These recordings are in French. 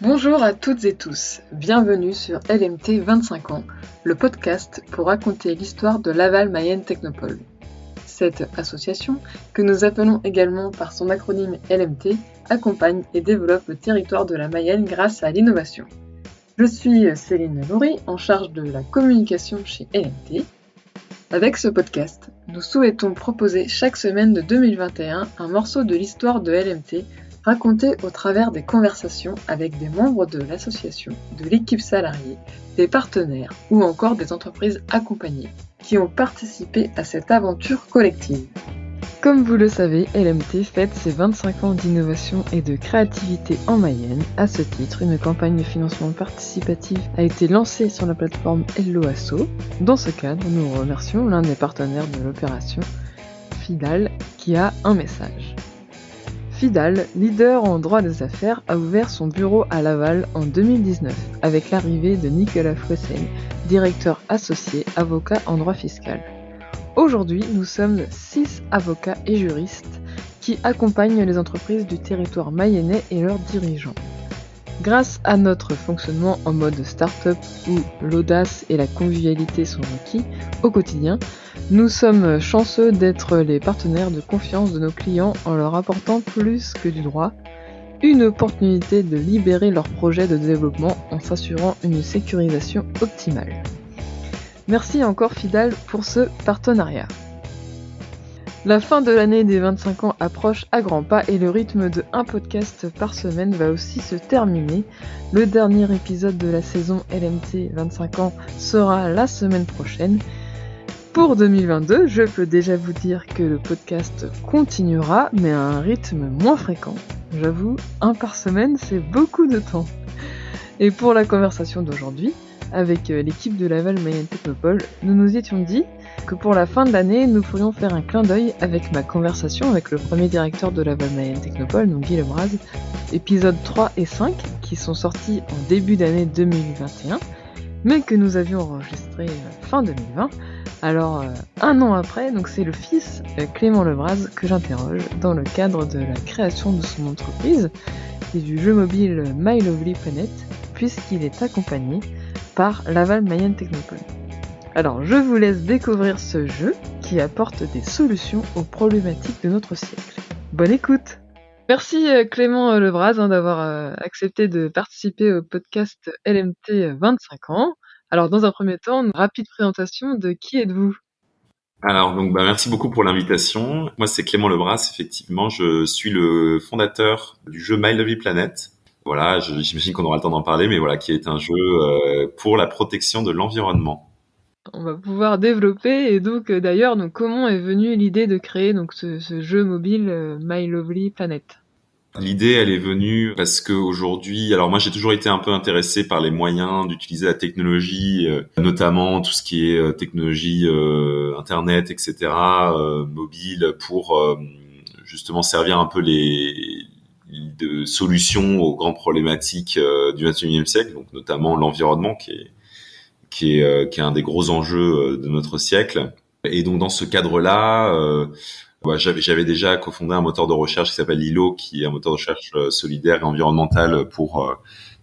Bonjour à toutes et tous, bienvenue sur LMT 25 ans, le podcast pour raconter l'histoire de Laval Mayenne Technopole. Cette association, que nous appelons également par son acronyme LMT, accompagne et développe le territoire de la Mayenne grâce à l'innovation. Je suis Céline Laurie, en charge de la communication chez LMT. Avec ce podcast, nous souhaitons proposer chaque semaine de 2021 un morceau de l'histoire de LMT raconté au travers des conversations avec des membres de l'association, de l'équipe salariée, des partenaires ou encore des entreprises accompagnées qui ont participé à cette aventure collective. Comme vous le savez, LMT fête ses 25 ans d'innovation et de créativité en Mayenne. À ce titre, une campagne de financement participatif a été lancée sur la plateforme Hello Asso. Dans ce cadre, nous remercions l'un des partenaires de l'opération, Fidal, qui a un message. Fidal, leader en droit des affaires, a ouvert son bureau à Laval en 2019 avec l'arrivée de Nicolas Fouessel, directeur associé, avocat en droit fiscal. Aujourd'hui, nous sommes 6 avocats et juristes qui accompagnent les entreprises du territoire mayennais et leurs dirigeants. Grâce à notre fonctionnement en mode start-up où l'audace et la convivialité sont requis au quotidien, nous sommes chanceux d'être les partenaires de confiance de nos clients en leur apportant plus que du droit, une opportunité de libérer leurs projets de développement en s'assurant une sécurisation optimale. Merci encore Fidal pour ce partenariat. La fin de l'année des 25 ans approche à grands pas et le rythme de un podcast par semaine va aussi se terminer. Le dernier épisode de la saison LMT 25 ans sera la semaine prochaine. Pour 2022, je peux déjà vous dire que le podcast continuera, mais à un rythme moins fréquent. J'avoue, un par semaine, c'est beaucoup de temps. Et pour la conversation d'aujourd'hui, avec l'équipe de Laval Mayenne Technopole, nous nous étions dit que pour la fin de l'année, nous pourrions faire un clin d'œil avec ma conversation avec le premier directeur de Laval Mayenne Technopole, donc Guy Lebras, épisodes 3 et 5, qui sont sortis en début d'année 2021, mais que nous avions enregistré fin 2020. Alors, un an après, donc c'est le fils Clément Lebras que j'interroge dans le cadre de la création de son entreprise et du jeu mobile My Lovely Planet, puisqu'il est accompagné par Laval Mayenne Technopole. Alors, je vous laisse découvrir ce jeu qui apporte des solutions aux problématiques de notre siècle. Bonne écoute! Merci Clément Lebras d'avoir accepté de participer au podcast LMT 25 ans. Alors, dans un premier temps, une rapide présentation de qui êtes-vous? Alors, merci beaucoup pour l'invitation. Moi, c'est Clément Lebras, effectivement. Je suis le fondateur du jeu My Lovely Planet. Voilà, j'imagine qu'on aura le temps d'en parler, mais voilà, qui est un jeu pour la protection de l'environnement. On va pouvoir développer, et donc d'ailleurs, comment est venue l'idée de créer ce jeu mobile My Lovely Planet? L'idée, elle est venue parce que aujourd'hui, alors moi j'ai toujours été un peu intéressé par les moyens d'utiliser la technologie, notamment tout ce qui est technologie internet, etc., mobile, pour justement servir un peu de solutions aux grandes problématiques du XXIe siècle, donc notamment l'environnement qui est un des gros enjeux de notre siècle. Et donc dans ce cadre-là, j'avais déjà cofondé un moteur de recherche qui s'appelle Lilo, qui est un moteur de recherche solidaire et environnemental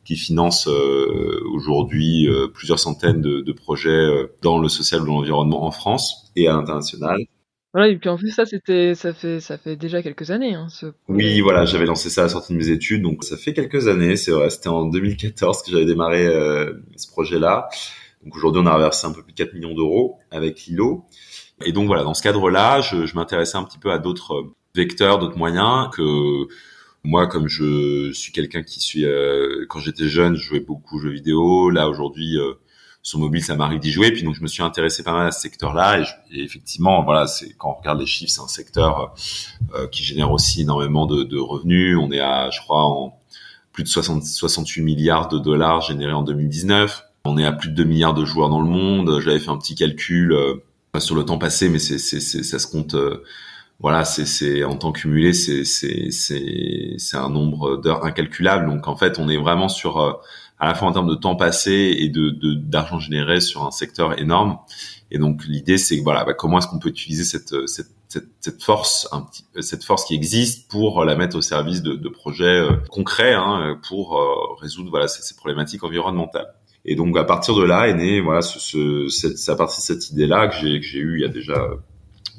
qui finance aujourd'hui plusieurs centaines de projets dans le social ou l'environnement en France et à l'international. Voilà, et puis en plus ça fait déjà quelques années ce projet. Oui, voilà, j'avais lancé ça à la sortie de mes études, donc ça fait quelques années, c'est vrai, c'était en 2014 que j'avais démarré ce projet-là. Donc aujourd'hui, on a reversé un peu plus de 4 millions d'euros avec Lilo. Et donc voilà, dans ce cadre-là, je m'intéressais un petit peu à d'autres vecteurs, d'autres moyens que moi, comme je suis quelqu'un qui quand j'étais jeune, je jouais beaucoup aux jeux vidéo. Là, aujourd'hui, sur mobile, ça m'arrive d'y jouer. Puis donc, je me suis intéressé pas mal à ce secteur-là. Et effectivement, voilà, quand on regarde les chiffres, c'est un secteur qui génère aussi énormément de revenus. On est à, je crois, en plus de 68 milliards de dollars générés en 2019. On est à plus de 2 milliards de joueurs dans le monde. J'avais fait un petit calcul sur le temps passé, mais ça se compte. Voilà, c'est en temps cumulé, c'est un nombre d'heures incalculable. Donc en fait, on est vraiment sur à la fois en termes de temps passé et d'argent généré sur un secteur énorme. Et donc l'idée, c'est voilà, comment est-ce qu'on peut utiliser cette cette force qui existe pour la mettre au service de projets concrets pour résoudre ces problématiques environnementales. Et donc à partir de là est né c'est à partir de cette idée-là que j'ai eu il y a déjà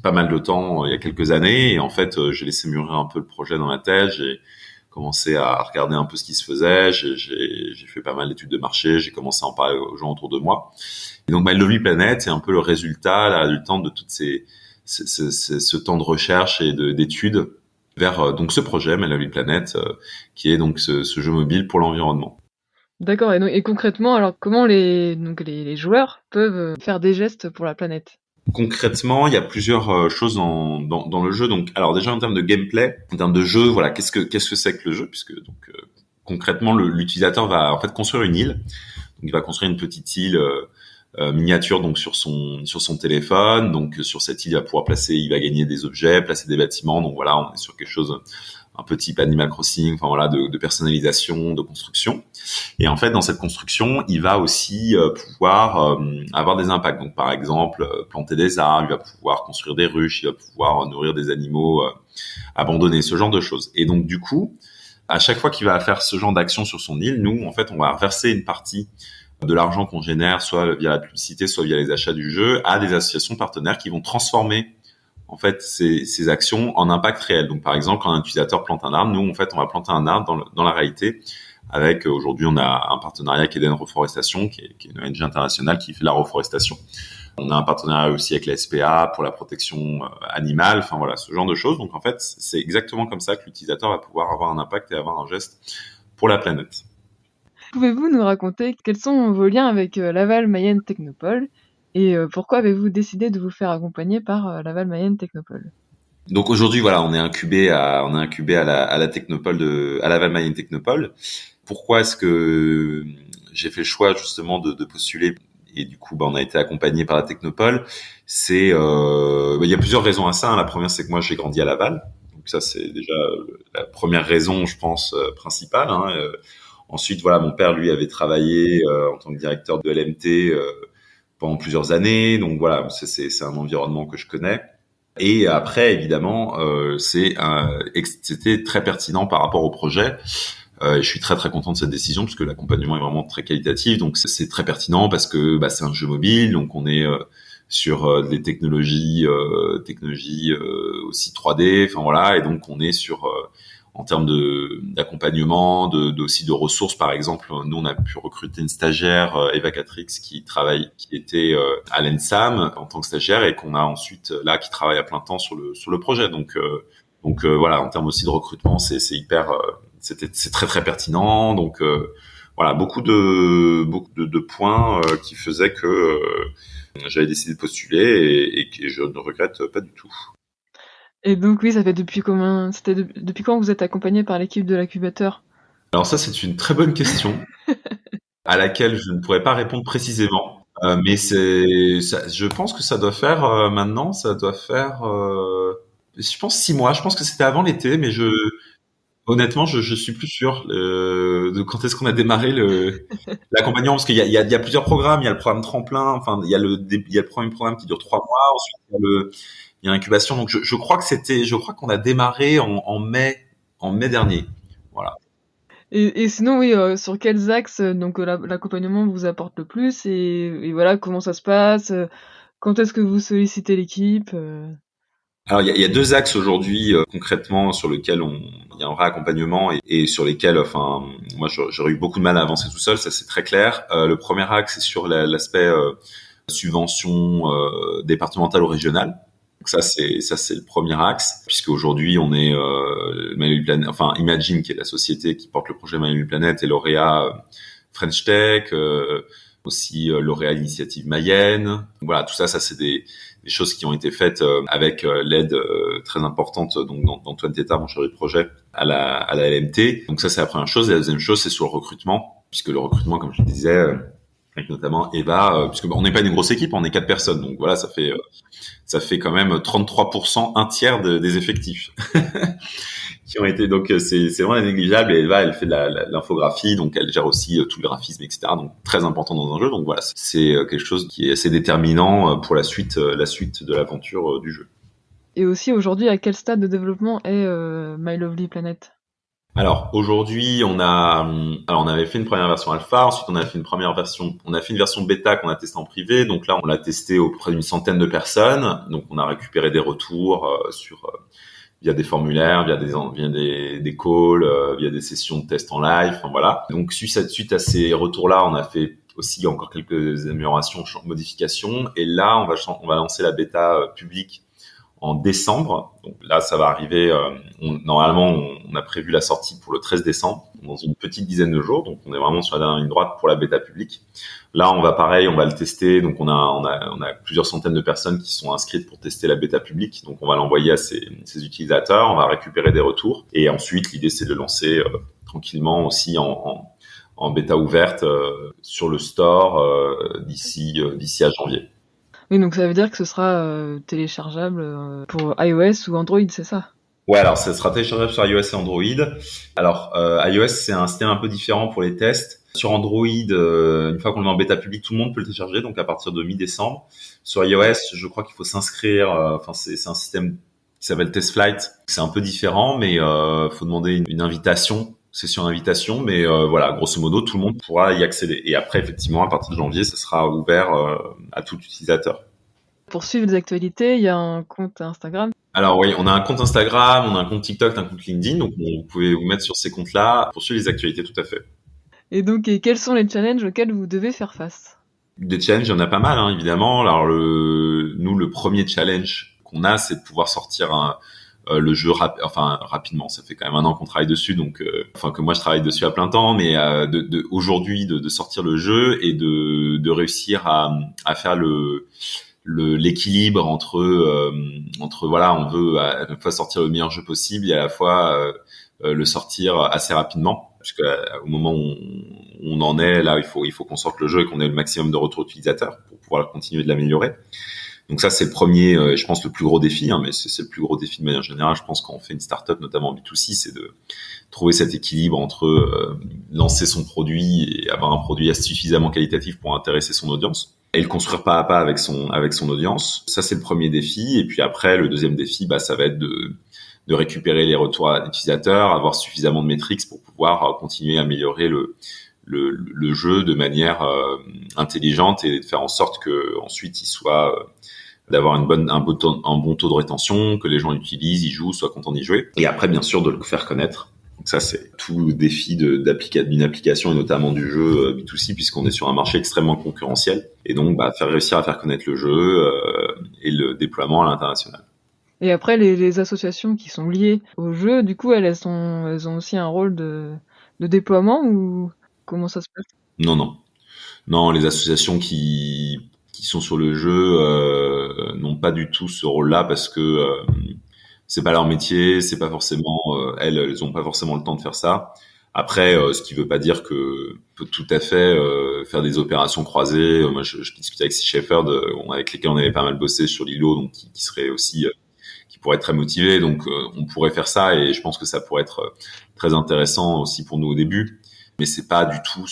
pas mal de temps, il y a quelques années, et en fait j'ai laissé mûrir un peu le projet dans ma tête. J'ai commencé à regarder un peu ce qui se faisait, j'ai fait pas mal d'études de marché, j'ai commencé à en parler aux gens autour de moi. Et donc My Lovely Planet, c'est un peu le résultat du temps de toutes ce temps de recherche et d'études vers donc ce projet My Lovely Planet, qui est donc ce jeu mobile pour l'environnement. D'accord. Et concrètement, alors comment les joueurs peuvent faire des gestes pour la planète? Concrètement, il y a plusieurs choses dans le jeu. Donc, alors déjà en termes de gameplay, en termes de jeu, voilà, qu'est-ce que c'est que le jeu, puisque donc concrètement l'utilisateur va en fait construire une île. Donc, il va construire une petite île miniature donc sur son téléphone. Donc sur cette île, il va gagner des objets, placer des bâtiments. Donc voilà, on est sur quelque chose un peu type Animal Crossing, enfin voilà, de personnalisation, de construction. Et en fait, dans cette construction, il va aussi pouvoir avoir des impacts. Donc, par exemple, planter des arbres, il va pouvoir construire des ruches, il va pouvoir nourrir des animaux abandonnés, ce genre de choses. Et donc, du coup, à chaque fois qu'il va faire ce genre d'action sur son île, nous, en fait, on va verser une partie de l'argent qu'on génère, soit via la publicité, soit via les achats du jeu, à des associations partenaires qui vont transformer en fait ces actions en impact réel. Donc par exemple, quand un utilisateur plante un arbre, nous en fait on va planter un arbre dans la réalité. Avec aujourd'hui on a un partenariat avec Eden Reforestation, qui est une ONG internationale qui fait de la reforestation. On a un partenariat aussi avec la SPA pour la protection animale. Enfin voilà, ce genre de choses. Donc en fait c'est exactement comme ça que l'utilisateur va pouvoir avoir un impact et avoir un geste pour la planète. Pouvez-vous nous raconter quels sont vos liens avec Laval Mayenne Technopole et pourquoi avez-vous décidé de vous faire accompagner par Laval Mayenne Technopole? Donc aujourd'hui, voilà, on est incubé à la Technopole à Laval Mayenne Technopole. Pourquoi est-ce que j'ai fait le choix justement de postuler et du coup, on a été accompagné par la Technopole? Il y a plusieurs raisons à ça. La première, c'est que moi, j'ai grandi à Laval. Donc ça, c'est déjà la première raison, je pense, principale. Ensuite, voilà, mon père, lui, avait travaillé en tant que directeur de LMT pendant plusieurs années. Donc voilà, c'est un environnement que je connais. Et après, évidemment, c'était très pertinent par rapport au projet. Je suis très très content de cette décision parce que l'accompagnement est vraiment très qualitatif. Donc c'est très pertinent parce que c'est un jeu mobile, donc on est sur des technologies aussi 3D. Enfin voilà, et donc on est sur en termes d'accompagnement, aussi de ressources. Par exemple, nous on a pu recruter une stagiaire, Eva Catrix, qui était à l'ENSAM en tant que stagiaire et qu'on a ensuite là qui travaille à plein temps sur le projet. Donc voilà, en termes aussi de recrutement, c'est très très pertinent. Donc voilà, beaucoup de points qui faisaient que j'avais décidé de postuler et que je ne regrette pas du tout. Et donc oui, ça fait depuis quand vous êtes accompagné par l'équipe de l'incubateur? Alors ça, c'est une très bonne question à laquelle je ne pourrais pas répondre précisément. Mais je pense que ça doit faire maintenant, je pense 6 mois. Je pense que c'était avant l'été, mais honnêtement, je suis plus sûr de quand est-ce qu'on a démarré l'accompagnement, parce qu'il y a plusieurs programmes. Il y a le programme tremplin, enfin il y a le premier programme qui dure 3 mois. Ensuite il y a l'incubation. Donc je crois qu'on a démarré en mai dernier. Voilà. Et sinon, oui, sur quels axes donc l'accompagnement vous apporte le plus et voilà, comment ça se passe, quand est-ce que vous sollicitez l'équipe Alors il y a 2 axes aujourd'hui concrètement sur lesquels il y a un vrai accompagnement et sur lesquels, enfin moi j'aurais eu beaucoup de mal à avancer tout seul, ça c'est très clair. Le premier axe c'est sur l'aspect subvention départementale ou régionale. Donc ça c'est le premier axe, puisque aujourd'hui on est Imagine, qui est la société qui porte le projet My Lovely Planet, et lauréat French Tech, aussi lauréat Initiative Mayenne. Voilà, tout ça c'est des choses qui ont été faites avec l'aide très importante donc d'Antoine Tétard, mon chargé de projet à la LMT. Donc ça c'est la première chose. Et la deuxième chose c'est sur le recrutement, puisque le recrutement, comme je le disais, avec notamment Eva, puisque on n'est pas une grosse équipe, on est 4 personnes, donc voilà, ça fait quand même 33%, un tiers des effectifs qui ont été, donc c'est vraiment négligeable. Et Eva, elle fait de l'infographie, donc elle gère aussi tout le graphisme, etc. Donc très important dans un jeu. Donc voilà, c'est quelque chose qui est assez déterminant pour la suite de l'aventure du jeu. Et aussi, aujourd'hui, à quel stade de développement est My Lovely Planet? Alors aujourd'hui, on avait fait une première version alpha, ensuite on a fait une version bêta qu'on a testée en privé. Donc là, on l'a testé auprès d'une centaine de personnes. Donc on a récupéré des retours via des formulaires, via des calls, via des sessions de test en live. Enfin voilà. Donc suite à ces retours-là, on a fait aussi encore quelques améliorations, modifications. Et là, on va lancer la bêta publique en décembre. Donc là, ça va arriver. Normalement, on a prévu la sortie pour le 13 décembre, dans une petite dizaine de jours. Donc, on est vraiment sur la dernière ligne droite pour la bêta publique. Là, on va le tester. Donc, on a plusieurs centaines de personnes qui sont inscrites pour tester la bêta publique. Donc, on va l'envoyer à ces utilisateurs. On va récupérer des retours. Et ensuite, l'idée, c'est de lancer tranquillement aussi en bêta ouverte sur le store d'ici à janvier. Oui, donc ça veut dire que ce sera téléchargeable pour iOS ou Android, c'est ça? Ouais, alors ça sera téléchargeable sur iOS et Android. Alors iOS, c'est un système un peu différent pour les tests. Sur Android, une fois qu'on le met en bêta publique, tout le monde peut le télécharger, donc à partir de mi-décembre. Sur iOS, je crois qu'il faut s'inscrire. C'est un système qui s'appelle TestFlight. C'est un peu différent, mais faut demander une invitation. C'est sur invitation, mais voilà, grosso modo, tout le monde pourra y accéder. Et après, effectivement, à partir de janvier, ça sera ouvert à tout utilisateur. Pour suivre les actualités, il y a un compte Instagram. Alors oui, on a un compte Instagram, on a un compte TikTok, un compte LinkedIn, donc vous pouvez vous mettre sur ces comptes-là pour suivre les actualités, tout à fait. Et donc, quels sont les challenges auxquels vous devez faire face? Des challenges, il y en a pas mal, hein, évidemment. Alors le premier challenge qu'on a, c'est de pouvoir sortir le jeu rapidement. Ça fait quand même 1 an qu'on travaille dessus, donc que moi je travaille dessus à plein temps, mais aujourd'hui de sortir le jeu et de réussir à faire l'équilibre entre voilà, on veut à la fois sortir le meilleur jeu possible et à la fois le sortir assez rapidement, parce que au moment où on en est là, il faut qu'on sorte le jeu et qu'on ait le maximum de retours utilisateurs pour pouvoir continuer de l'améliorer. Donc ça, c'est le premier, je pense, le plus gros défi, hein, mais c'est le plus gros défi de manière générale. Je pense quand on fait une startup, notamment en B2C, c'est de trouver cet équilibre entre lancer son produit et avoir un produit suffisamment qualitatif pour intéresser son audience et le construire pas à pas avec son audience. Ça, c'est le premier défi. Et puis après, le deuxième défi, ça va être de récupérer les retours utilisateurs, avoir suffisamment de métriques pour pouvoir continuer à améliorer le jeu de manière intelligente et de faire en sorte que ensuite il soit d'avoir un bon taux de rétention, que les gens l'utilisent, y jouent, soient contents d'y jouer. Et après, bien sûr, de le faire connaître. Donc ça, c'est tout le défi d'une application et notamment du jeu B2C, puisqu'on est sur un marché extrêmement concurrentiel. Et donc, réussir à faire connaître le jeu et le déploiement à l'international. Et après, les associations qui sont liées au jeu, du coup, elles ont aussi un rôle de déploiement, ou comment ça se passe? Non, les associations qui sont sur le jeu n'ont pas du tout ce rôle-là, parce que c'est pas leur métier, c'est pas forcément elles ont pas forcément le temps de faire ça. Après, ce qui veut pas dire que peut tout à fait faire des opérations croisées. Moi, je discutais avec Sea Shepherd, avec lesquels on avait pas mal bossé sur l'îlot, donc qui serait aussi qui pourrait être très motivé. Donc, on pourrait faire ça, et je pense que ça pourrait être très intéressant aussi pour nous au début. Mais c'est pas du tout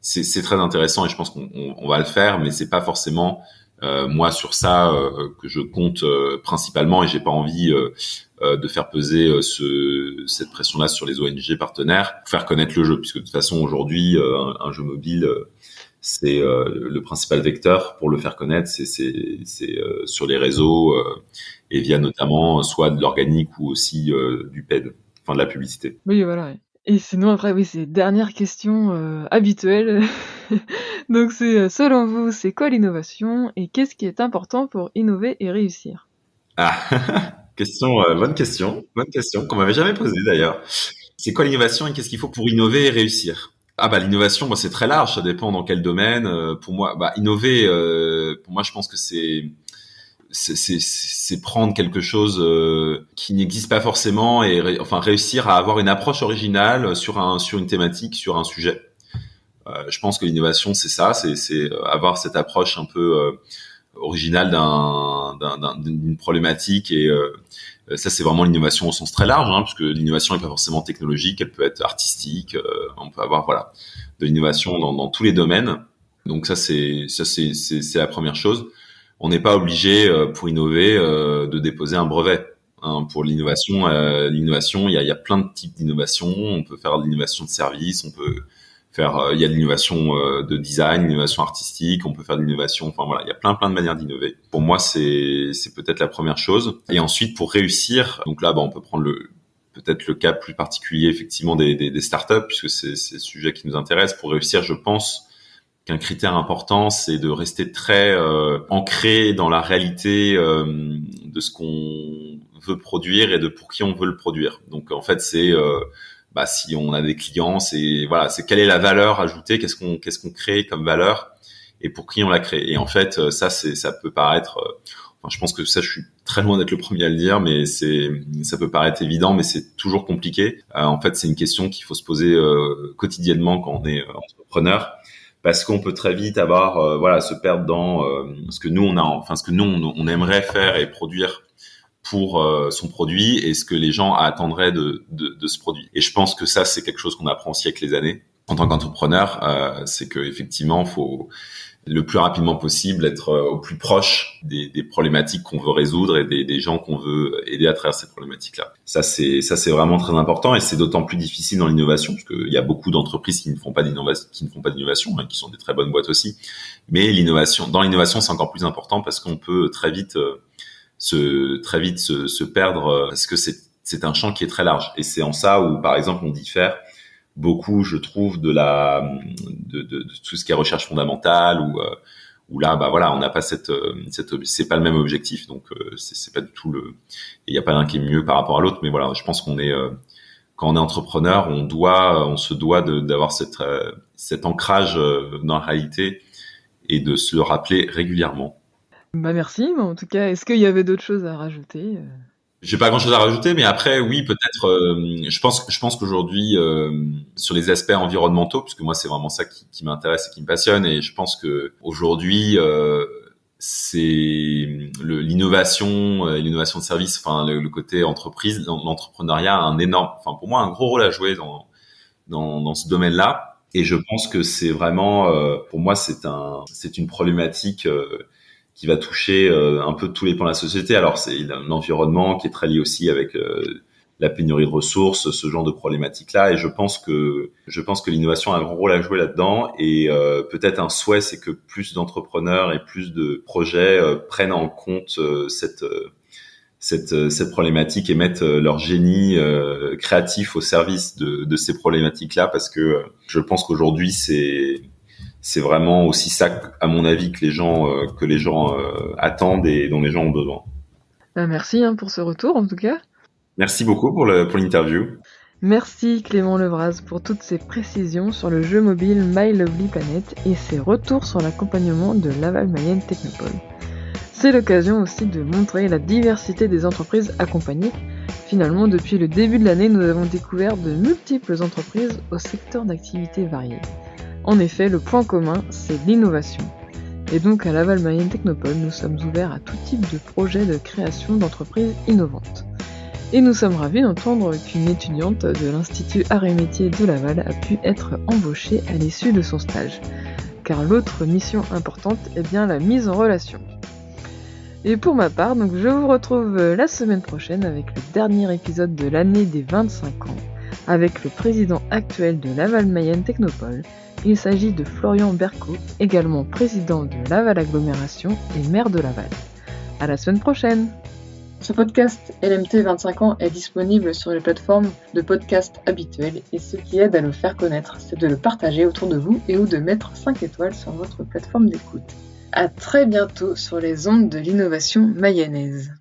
c'est très intéressant et je pense qu'on va le faire, mais c'est pas forcément moi sur ça que je compte principalement, et j'ai pas envie de faire peser cette pression-là sur les ONG partenaires pour faire connaître le jeu, puisque de toute façon aujourd'hui un jeu mobile c'est le principal vecteur pour le faire connaître, c'est sur les réseaux et via notamment soit de l'organique ou aussi du paid, enfin de la publicité. Oui, voilà. Ouais. Et sinon, après, oui, c'est dernière question habituelle. Donc, c'est selon vous, c'est quoi l'innovation et qu'est-ce qui est important pour innover et réussir? Ah, bonne question qu'on m'avait jamais posée d'ailleurs. C'est quoi l'innovation et qu'est-ce qu'il faut pour innover et réussir? L'innovation, c'est très large, ça dépend dans quel domaine. Pour moi, innover, pour moi, je pense que c'est prendre quelque chose qui n'existe pas forcément et réussir à avoir une approche originale sur une thématique, sur un sujet. Je pense que l'innovation, c'est ça, c'est avoir cette approche un peu originale d'une problématique, et ça, c'est vraiment l'innovation au sens très large, hein, parce que l'innovation n'est pas forcément technologique, elle peut être artistique. On peut avoir de l'innovation dans tous les domaines. Donc ça c'est la première chose. on n'est pas obligé pour innover de déposer un brevet. Hein, pour l'innovation, il y a plein de types d'innovation. On peut faire de l'innovation de service, on peut faire, il y a de l'innovation de design, l'innovation artistique, on peut faire de l'innovation. Enfin voilà, il y a plein de manières d'innover. Pour moi, c'est peut-être la première chose. Et ensuite, pour réussir, donc là, on peut prendre peut-être le cas plus particulier effectivement des startups, puisque c'est le sujet qui nous intéresse. Pour réussir, je pense qu'un critère important, c'est de rester très ancré dans la réalité de ce qu'on veut produire et de pour qui on veut le produire. Donc en fait, c'est si on a des clients, c'est quelle est la valeur ajoutée, qu'est-ce qu'on crée comme valeur et pour qui on la crée. Et en fait, ça peut paraître je pense que ça, je suis très loin d'être le premier à le dire, mais ça peut paraître évident, mais c'est toujours compliqué. En fait, c'est une question qu'il faut se poser quotidiennement quand on est entrepreneur, parce qu'on peut très vite avoir, se perdre dans ce que nous on aimerait faire et produire pour son produit et ce que les gens attendraient de ce produit. Et je pense que ça, c'est quelque chose qu'on apprend aussi avec les années en tant qu'entrepreneur, c'est que effectivement, faut le plus rapidement possible être au plus proche des problématiques qu'on veut résoudre et des gens qu'on veut aider à travers ces problématiques-là. Ça c'est vraiment très important et c'est d'autant plus difficile dans l'innovation parce qu'il y a beaucoup d'entreprises qui ne font pas d'innovation, qui sont des très bonnes boîtes aussi. Mais dans l'innovation, c'est encore plus important parce qu'on peut très vite se perdre parce que c'est un champ qui est très large. Et c'est en ça où, par exemple, on diffère beaucoup, je trouve, de tout ce qui est recherche fondamentale où là, on n'a pas c'est pas le même objectif. Donc, c'est pas du tout il y a pas l'un qui est mieux par rapport à l'autre. Mais voilà, je pense qu'on est, quand on est entrepreneur, on se doit d'avoir cet ancrage dans la réalité et de se le rappeler régulièrement. Merci, mais en tout cas, est-ce qu'il y avait d'autres choses à rajouter ? J'ai pas grand-chose à rajouter, mais après, oui, peut-être. Je pense qu'aujourd'hui, sur les aspects environnementaux, puisque moi, c'est vraiment ça qui m'intéresse et qui me passionne, et je pense que aujourd'hui, c'est l'innovation de service, le côté entreprise, l'entrepreneuriat a pour moi, un gros rôle à jouer dans ce domaine-là. Et je pense que c'est vraiment, pour moi, c'est une problématique qui va toucher un peu tous les pans de la société. Alors c'est l'environnement qui est très lié aussi avec la pénurie de ressources, ce genre de problématiques-là. Et je pense que l'innovation a un grand rôle à jouer là-dedans. Et peut-être un souhait, c'est que plus d'entrepreneurs et plus de projets prennent en compte cette problématique et mettent leur génie créatif au service de ces problématiques-là, parce que je pense qu'aujourd'hui c'est vraiment aussi ça, à mon avis, que les gens attendent et dont les gens ont besoin. Merci pour ce retour, en tout cas. Merci beaucoup pour l'interview. Merci Clément Levraz pour toutes ces précisions sur le jeu mobile My Lovely Planet et ses retours sur l'accompagnement de Laval Mayenne Technopole. C'est l'occasion aussi de montrer la diversité des entreprises accompagnées. Finalement, depuis le début de l'année, nous avons découvert de multiples entreprises au secteur d'activité variés. En effet, le point commun, c'est l'innovation. Et donc à Laval Mayenne Technopole, nous sommes ouverts à tout type de projet de création d'entreprises innovantes. Et nous sommes ravis d'entendre qu'une étudiante de l'Institut Arts et Métiers de Laval a pu être embauchée à l'issue de son stage. Car l'autre mission importante est bien la mise en relation. Et pour ma part, donc je vous retrouve la semaine prochaine avec le dernier épisode de l'année des 25 ans, avec le président actuel de Laval Mayenne Technopole. Il s'agit de Florian Berco, également président de Laval Agglomération et maire de Laval. À la semaine prochaine! Ce podcast LMT 25 ans est disponible sur les plateformes de podcast habituelles et ce qui aide à le faire connaître, c'est de le partager autour de vous et ou de mettre 5 étoiles sur votre plateforme d'écoute. À très bientôt sur les ondes de l'innovation mayonnaise.